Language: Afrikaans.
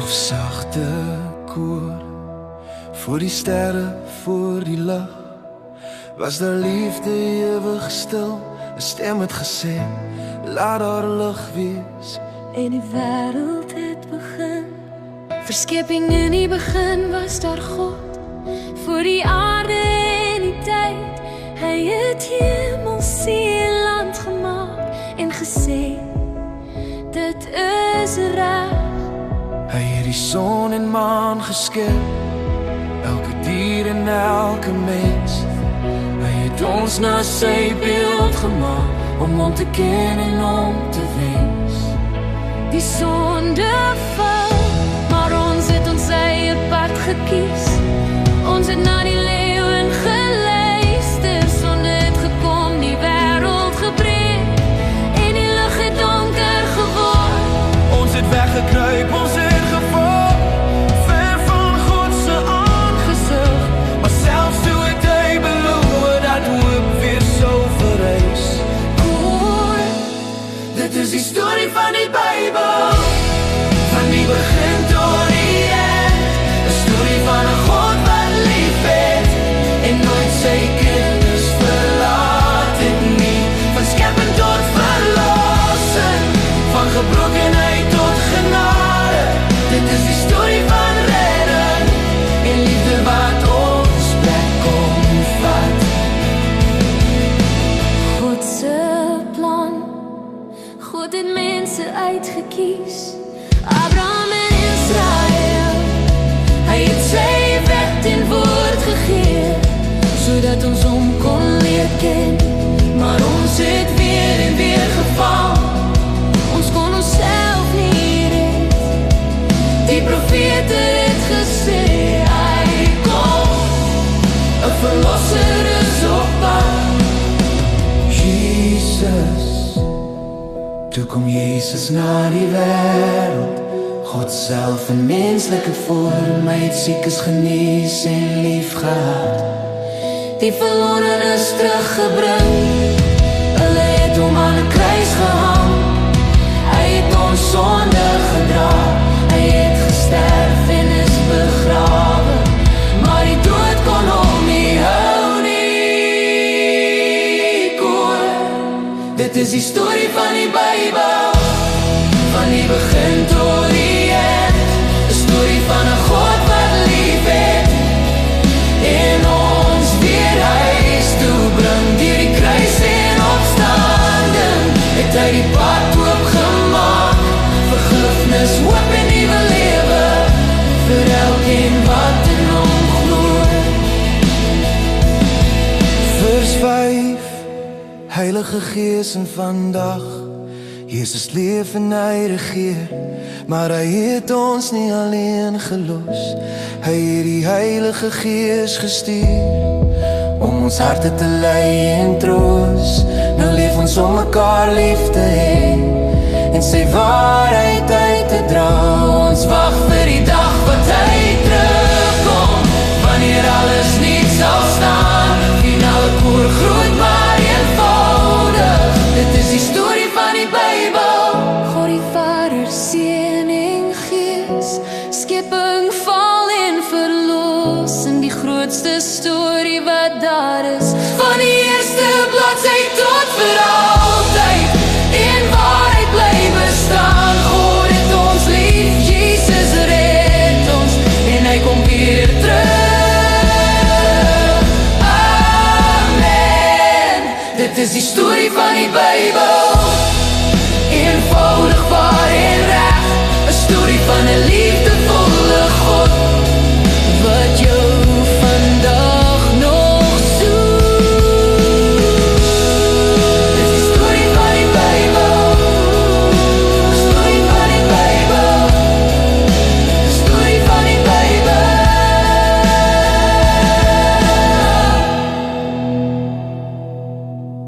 of sagte koor, voor die sterre, voor die lig, was daar liefde ewig stil. 'n stem het gesê, laat daar lig wees. En die wêreld het begin. Verskeping in die begin was daar God, voor die aarde en die tyd. Hy het hemel, see en land gemaak en gesê, dit is reg. Hy het die son en maan geskep, elke dier en elke mens. Hy het ons na sy beeld gemaak, om hom te ken en om te wens. Die sonde val, maar ons het ons eie pad gekies. Ons het na die leeu en geluister, sonde het gekom, die wêreld gebreek, en die lug het donker geword. Ons het weggekruip, ons het geval, ver van God se aangesig. Maar selfs toe het hy beloof, dat hoop weer sou verrys. Hoor, dit is die storie van die Bybel, van die begin tot die eind. 'n storie van 'n God wat lief het, en nooit sy kinders verlaat het nie. Van skepping tot verlossing, van gebrokenheid tot genade. Dit is die storie van redding, en liefde wat ons plek kom vat. God se plan, God het mense uitgekies, Abraham en Israel. Hy het sy wet en woord gegee, sodat ons hom kon leer ken. Maar ons het weer en weer geval, ons kon onsself nie red. Die profete het gesê, hy kom, 'n verlosser is op pad. Jesus, toe kom Jesus na die wêreld, God self in menslike vorm. Hy het siekes genees en lief gehad, Die verlore is teruggebring, hulle het hom aan 'n kruis gehang. Hy het ons sonde gedra, hy het gesterf en is begrawe, maar die dood kon hom nie hou nie. Koor, dit is die storie van die Bybel, van die begin tot die eind. 'n storie van 'n God wat lief het, en ons weer huis toe bring. Deur die kruis en opstanding het hy die pad oopgemaak, vergifnis, hoop en nuwe lewe, vir elkeen wat in hom glo. Vers 5, Heilige Gees in vandag, Jesus leef en hy regeer, maar hy het ons nie alleen gelos. Hy het die Heilige Gees gestuur, om ons harte te lei en troos. Nou leef ons om mekaar lief te hê, en sy waarheid uit te dra. Ons wag vir die dag wat hy terugkom, wanneer alles nie sal staan. Finale koor groot maar eenvoudig, dit is die storie van die Bybel. God die Vader, Seun en Gees, skepping, val en verlossing, die grootste storie wat daar is, van die eerste bladsy tot verhaal.